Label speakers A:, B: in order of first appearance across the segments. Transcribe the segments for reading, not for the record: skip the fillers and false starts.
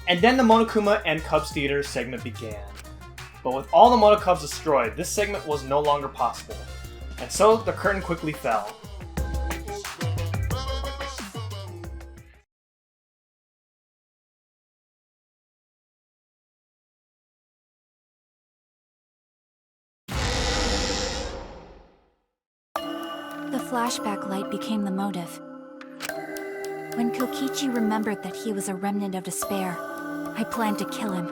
A: And then the Monokuma and Cubs Theater segment began. But with all the Mono Cubs destroyed, this segment was no longer possible. And so the curtain quickly fell.
B: The flashback light became the motive. When Kokichi remembered that he was a remnant of despair, I planned to kill him.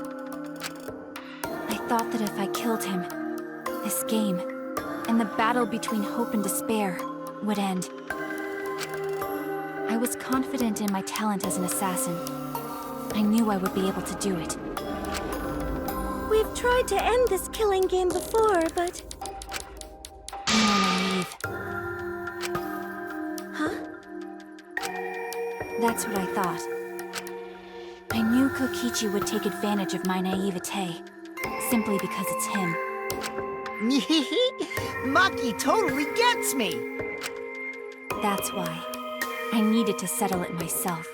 B: I thought that if I killed him, this game, and the battle between hope and despair, would end. I was confident in my talent as an assassin. I knew I would be able to do it.
C: We've tried to end this killing game before, but...
B: You were naive.
C: Huh?
B: That's what I thought. I knew Kokichi would take advantage of my naivete, simply because it's him.
D: Maki totally gets me!
B: That's why. I needed to settle it myself.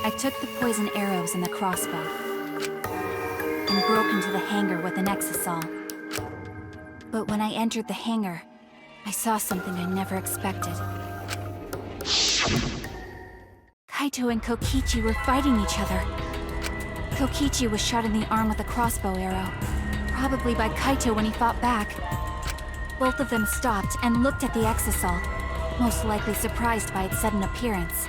B: I took the poison arrows and the crossbow, and broke into the hangar with an Exisal. But when I entered the hangar, I saw something I never expected. Kaito and Kokichi were fighting each other. Kokichi was shot in the arm with a crossbow arrow, probably by Kaito when he fought back. Both of them stopped and looked at the Exisal, most likely surprised by its sudden appearance.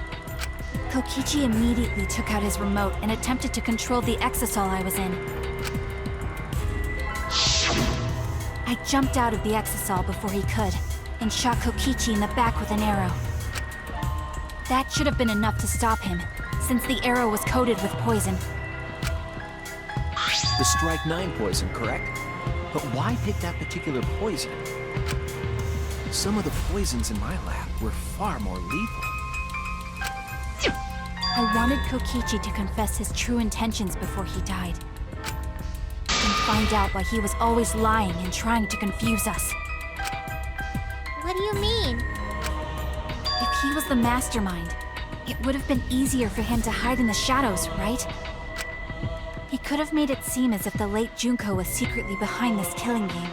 B: Kokichi immediately took out his remote and attempted to control the Exisal I was in. I jumped out of the Exisal before he could, and shot Kokichi in the back with an arrow. That should have been enough to stop him, since the arrow was coated with poison.
E: The Strike 9 poison, correct? But why pick that particular poison? Some of the poisons in my lab were far more lethal.
B: I wanted Kokichi to confess his true intentions before he died. And find out why he was always lying and trying to confuse us.
C: What do you mean?
B: If he was the mastermind, it would have been easier for him to hide in the shadows, right? He could have made it seem as if the late Junko was secretly behind this killing game.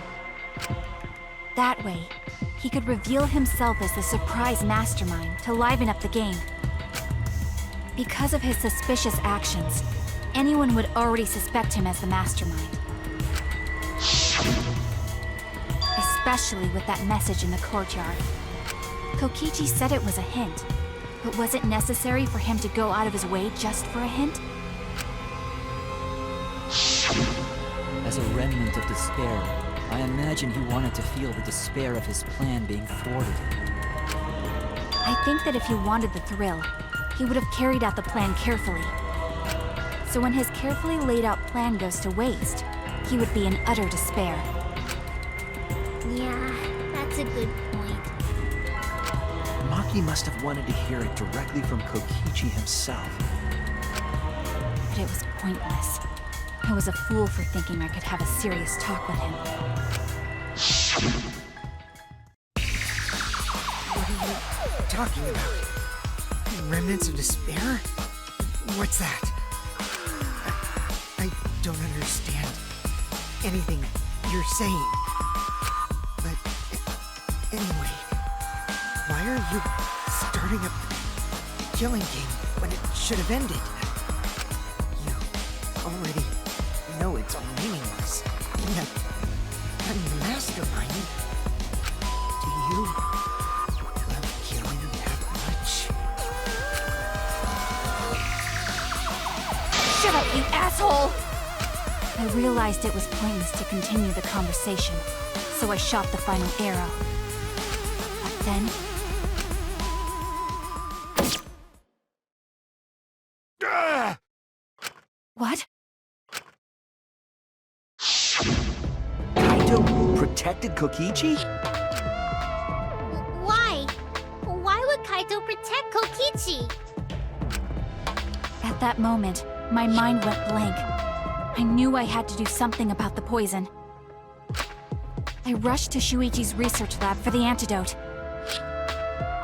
B: That way, he could reveal himself as the surprise mastermind to liven up the game. Because of his suspicious actions, anyone would already suspect him as the mastermind. Especially with that message in the courtyard. Kokichi said it was a hint, but was it necessary for him to go out of his way just for a hint?
F: As a remnant of despair, I imagine he wanted to feel the despair of his plan being thwarted.
B: I think that if he wanted the thrill, he would have carried out the plan carefully. So when his carefully laid out plan goes to waste, he would be in utter despair.
C: Yeah, that's a good point.
E: Maki must have wanted to hear it directly from Kokichi himself.
B: But it was pointless. I was a fool for thinking I could have a serious talk with him.
D: What are you talking about? Remnants of despair? What's that? I don't understand anything you're saying. But anyway, why are you starting a killing game when it should have ended? You already know it's all meaningless. And that I'm the mastermind. Do you love killing that much?
B: Shut up, you asshole! I realized it was pointless to continue the conversation, so I shot the final arrow. But then... What?
E: Kaito protected Kokichi?
C: Why? Why would Kaito protect Kokichi?
B: At that moment, my mind went blank. I knew I had to do something about the poison. I rushed to Shuichi's research lab for the antidote.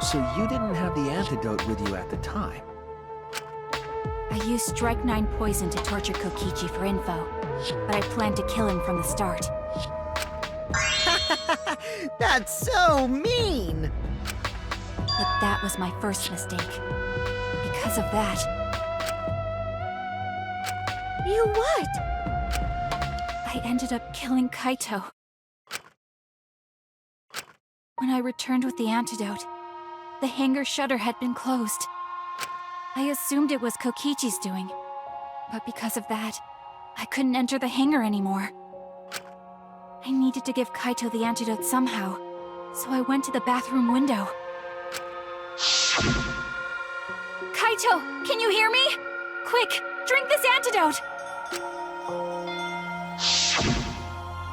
E: So you didn't have the antidote with you at the time?
B: I I used Strike 9 poison to torture Kokichi for info, but I planned to kill him from the start.
D: That's so mean!
B: But that was my first mistake. Because of that,
C: You what?
B: I ended up killing Kaito. When I returned with the antidote, the hangar shutter had been closed. I assumed it was Kokichi's doing, but because of that, I couldn't enter the hangar anymore. I needed to give Kaito the antidote somehow, so I went to the bathroom window. Kaito, can you hear me? Quick, drink this antidote!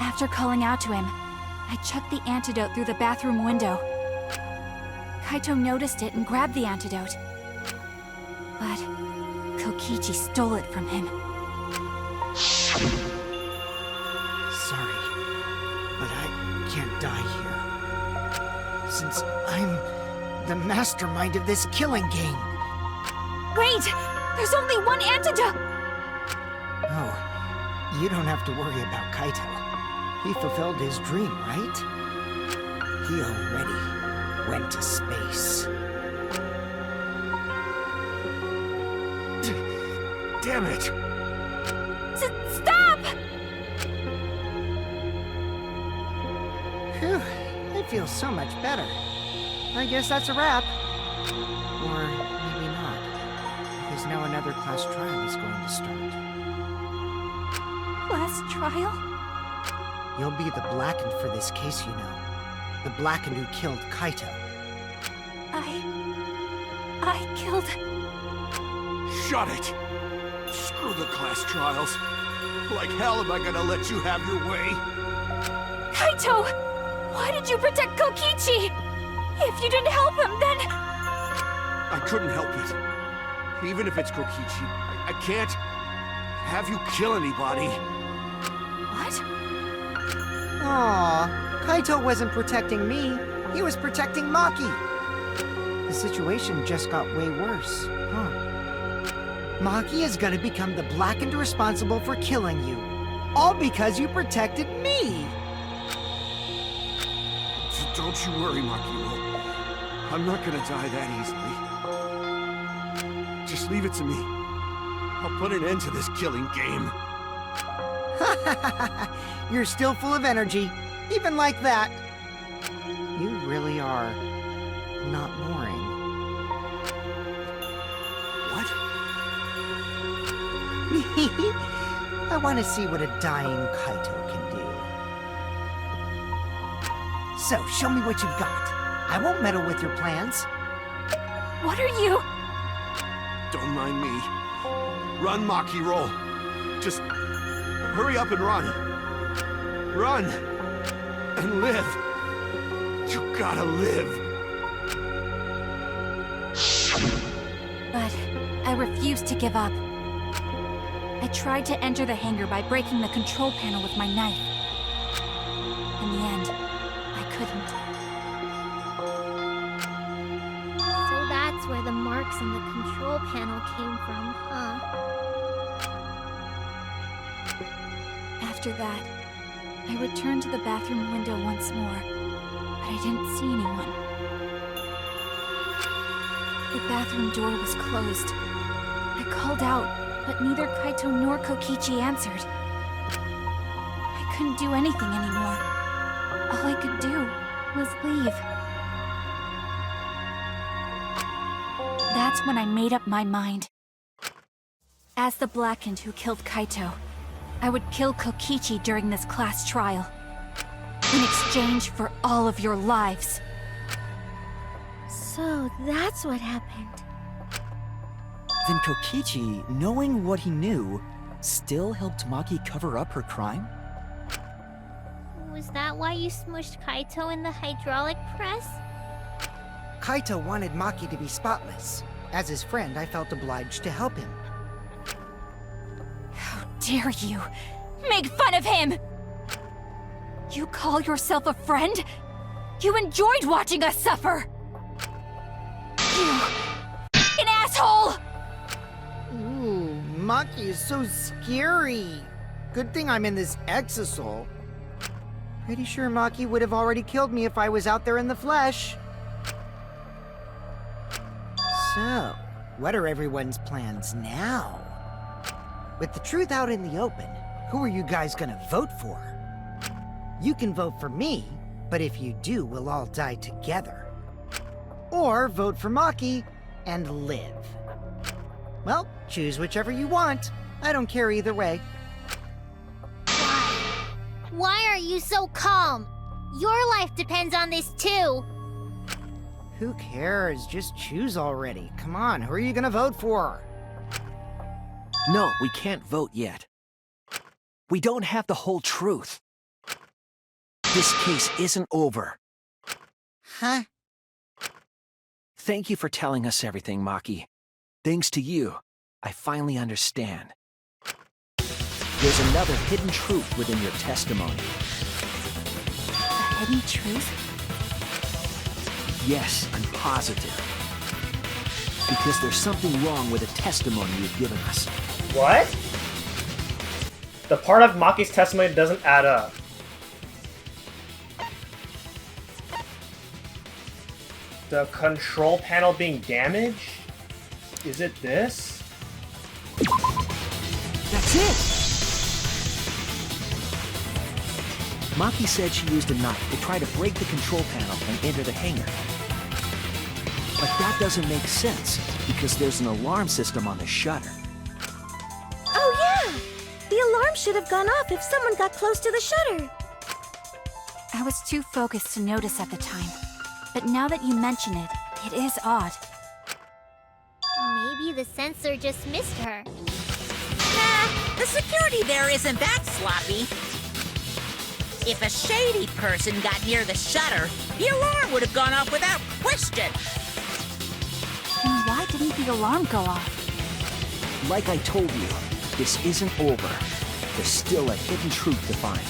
B: After calling out to him, I chucked the antidote through the bathroom window. Kaito noticed it and grabbed the antidote. But Kokichi stole it from him.
D: Sorry, but I can't die here. Since I'm the mastermind of this killing game.
B: Wait! There's only one antidote!
D: Oh, you don't have to worry about Kaito. He fulfilled his dream, right? He already went to space.
E: Damn it!
B: Stop!
D: Phew, I feel so much better. I guess that's a wrap. Or maybe not. Because now another class trial is going to start.
B: Class trial?
D: You'll be the Blackened for this case, you know. The Blackened who killed Kaito.
B: I killed...
E: Shut it! Screw the class trials. Like hell am I gonna let you have your way?
B: Kaito! Why did you protect Kokichi? If you didn't help him, then...
E: I couldn't help it. Even if it's Kokichi, I can't have you kill anybody.
B: What?
D: Aw, Kaito wasn't protecting me. He was protecting Maki. The situation just got way worse, huh? Maki is gonna become the Blackened responsible for killing you. All because you protected me!
E: So don't you worry, Makiro. I'm not gonna die that easily. Just leave it to me. I'll put an end to this killing game.
D: You're still full of energy, even like that. You really are not boring.
E: What?
D: I want to see what a dying Kaito can do. So, show me what you've got. I won't meddle with your plans.
B: What are you...
E: Don't mind me. Run, Makiro. Just hurry up and run. Run! And live. You gotta live.
B: But I refused to give up. I tried to enter the hangar by breaking the control panel with my knife. In the end, I couldn't.
C: So that's where the marks on the control panel came from, huh?
B: After that, I returned to the bathroom window once more, but I didn't see anyone. The bathroom door was closed. I called out, but neither Kaito nor Kokichi answered. I couldn't do anything anymore. All I could do was leave. That's when I made up my mind. As the Blackened who killed Kaito, I would kill Kokichi during this class trial. In exchange for all of your lives.
C: So that's what happened.
F: Then Kokichi, knowing what he knew, still helped Maki cover up her crime?
C: Was that why you smushed Kaito in the hydraulic press?
D: Kaito wanted Maki to be spotless. As his friend, I felt obliged to help him.
B: How dare you make fun of him! You call yourself a friend? You enjoyed watching us suffer! You... an asshole!
C: Ooh.
D: Maki is so scary. Good thing I'm in this Exisal. Pretty sure Maki would have already killed me if I was out there in the flesh. So, what are everyone's plans now? With the truth out in the open, who are you guys gonna vote for? You can vote for me, but if you do, we'll all die together. Or vote for Maki and live. Well, choose whichever you want. I don't care either way.
C: Why are you so calm? Your life depends on this too.
D: Who cares? Just choose already. Come on, who are you gonna vote for?
E: No, we can't vote yet. We don't have the whole truth. This case isn't over.
D: Huh?
E: Thank you for telling us everything, Maki. Thanks to you, I finally understand. There's another hidden truth within your testimony.
B: A hidden truth?
E: Yes, I'm positive. Because there's something wrong with the testimony you've given us.
A: What? The part of Maki's testimony doesn't add up. The control panel being damaged? Is it this?
E: That's it! Maki said she used a knife to try to break the control panel and enter the hangar. But that doesn't make sense, because there's an alarm system on the shutter.
G: Oh yeah! The alarm should have gone off if someone got close to the shutter.
B: I was too focused to notice at the time. But now that you mention it, it is odd.
C: Maybe the sensor just missed her.
H: Nah, the security there isn't that sloppy. If a shady person got near the shutter, the alarm would have gone off without question.
B: Then why didn't the alarm go off?
E: Like I told you, this isn't over. There's still a hidden truth to find.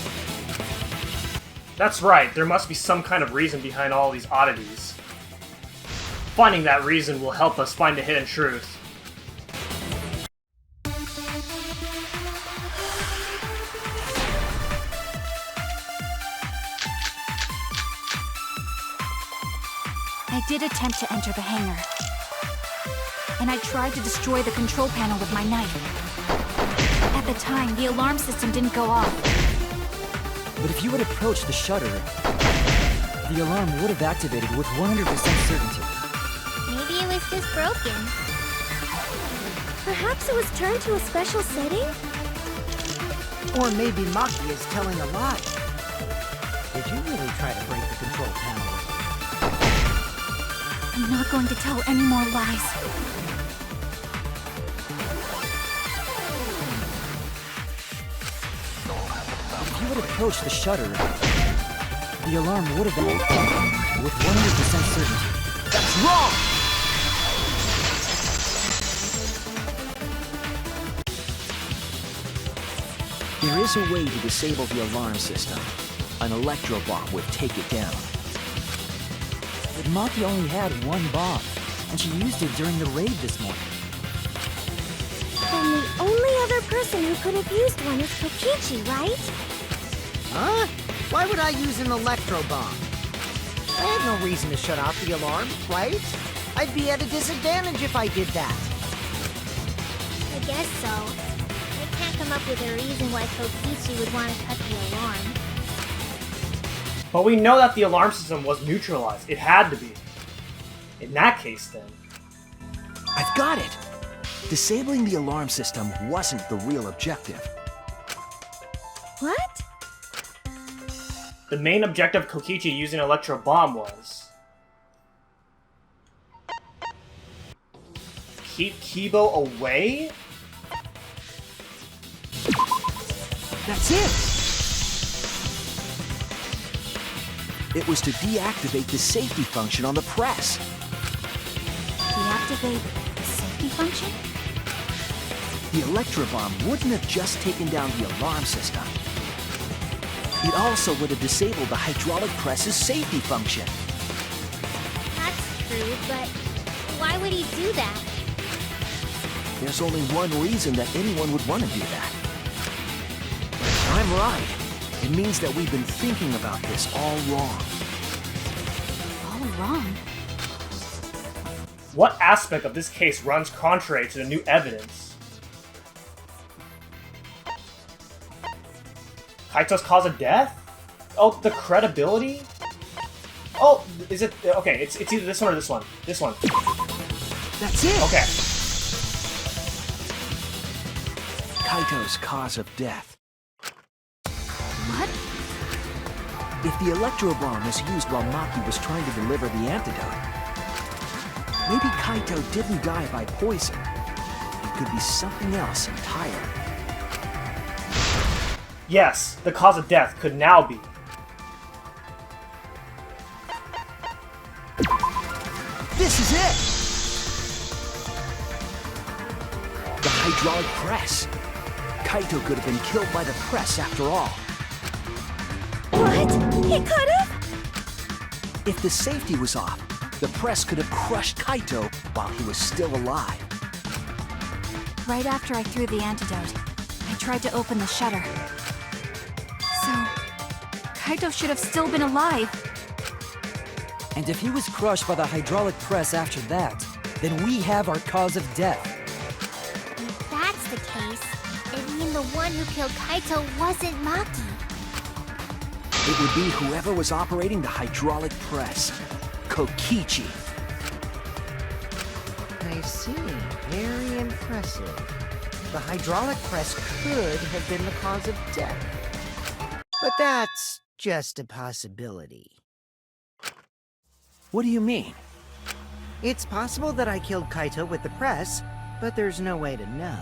A: That's right, there must be some kind of reason behind all these oddities. Finding that reason will help us find the hidden truth.
B: I did attempt to enter the hangar. And I tried to destroy the control panel with my knife. At the time, the alarm system didn't go off.
F: But if you had approached the shutter, the alarm would have activated with 100% certainty.
C: Maybe it was just broken.
G: Perhaps it was turned to a special setting?
D: Or maybe Maki is telling a lie. Did you really try to break the control panel?
B: I'm not going to tell any more lies.
F: If you had approached the shutter, the alarm would have been activated with 100% certainty.
E: That's wrong! There is a way to disable the alarm system. An electro bomb would take it down.
F: But Maki only had one bomb, and she used it during the raid this morning.
G: Then the only other person who could have used one is Kokichi, right?
D: Huh? Why would I use an electro bomb? I had no reason to shut off the alarm, right? I'd be at a disadvantage if I did that.
C: I guess so. I can't come up with a reason why Kokichi would want to cut the alarm.
A: But we know that the alarm system was neutralized. It had to be. In that case, then.
E: I've got it! Disabling the alarm system wasn't the real objective.
G: What?
A: The main objective of Kokichi using an electro bomb was keep Kibo away?
E: That's it! It was to deactivate the safety function on the press.
B: Deactivate the safety function?
E: The electrobomb wouldn't have just taken down the alarm system. It also would have disabled the hydraulic press's safety function.
C: That's true, but why would he do that?
E: There's only one reason that anyone would want to do that. I'm right. It means that we've been thinking about this all wrong.
B: All wrong.
A: What aspect of this case runs contrary to the new evidence? Kaito's cause of death? Oh, the credibility? Oh, is it... Okay, it's either this one or this one. This one.
E: That's it!
A: Okay.
E: Kaito's cause of death.
B: What?
E: If the electro bomb was used while Maki was trying to deliver the antidote, maybe Kaito didn't die by poison. It could be something else entirely.
A: Yes, the cause of death could now be...
E: This is it! The hydraulic press. Kaito could have been killed by the press after all.
G: What? He could have?
E: If the safety was off, the press could have crushed Kaito while he was still alive.
B: Right after I threw the antidote, I tried to open the shutter. So, Kaito should have still been alive.
F: And if he was crushed by the hydraulic press after that, then we have our cause of death.
C: If that's the case, it means the one who killed Kaito wasn't Maki.
E: It would be whoever was operating the hydraulic press. Kokichi.
D: I see. Very impressive. The hydraulic press could have been the cause of death. But that's just a possibility.
E: What do you mean?
D: It's possible that I killed Kaito with the press, but there's no way to know.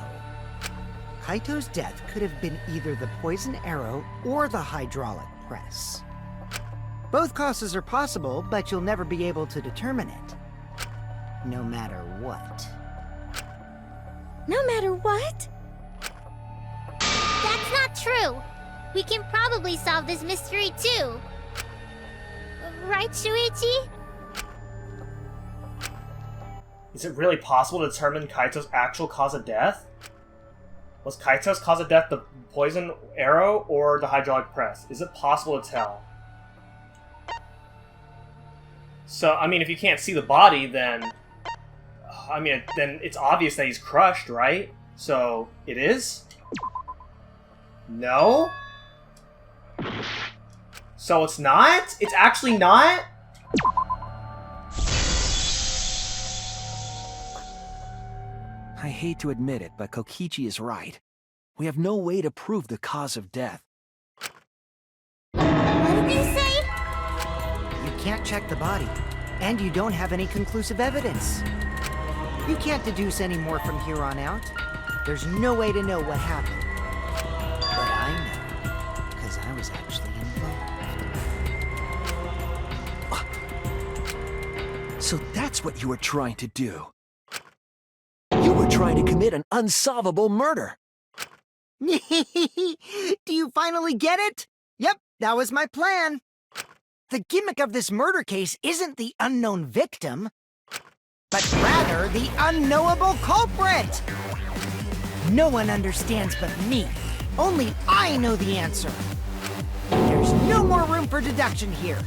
D: Kaito's death could have been either the poison arrow or the hydraulic press. Both causes are possible, but you'll never be able to determine it. No matter what.
G: No matter what?
C: That's not true. We can probably solve this mystery too. Right, Shuichi?
A: Is it really possible to determine Kaito's actual cause of death? Was Kaito's cause of death the poison arrow or the hydraulic press? Is it possible to tell? So, I mean, if you can't see the body, then... I mean, then it's obvious that he's crushed, right? So, it is? No? So it's not? It's actually not?
E: I hate to admit it, but Kokichi is right. We have no way to prove the cause of death.
C: What did you say?
D: You can't check the body, and you don't have any conclusive evidence. You can't deduce any more from here on out. There's no way to know what happened. But I know, because I was actually involved.
E: So that's what you were trying to do. You were trying to commit an unsolvable murder.
D: Do you finally get it? Yep, that was my plan. The gimmick of this murder case isn't the unknown victim, but rather the unknowable culprit. No one understands but me. Only I know the answer. There's no more room for deduction here.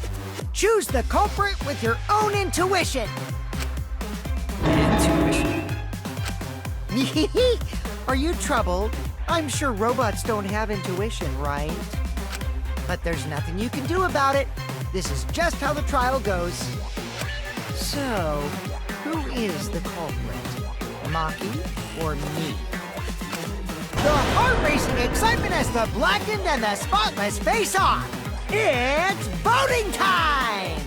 D: Choose the culprit with your own intuition.
F: Intuition?
D: Are you troubled? I'm sure robots don't have intuition, right? But there's nothing you can do about it. This is just how the trial goes. So, who is the culprit? Maki or me? The heart-racing excitement as the blackened and the spotless face off. It's voting time!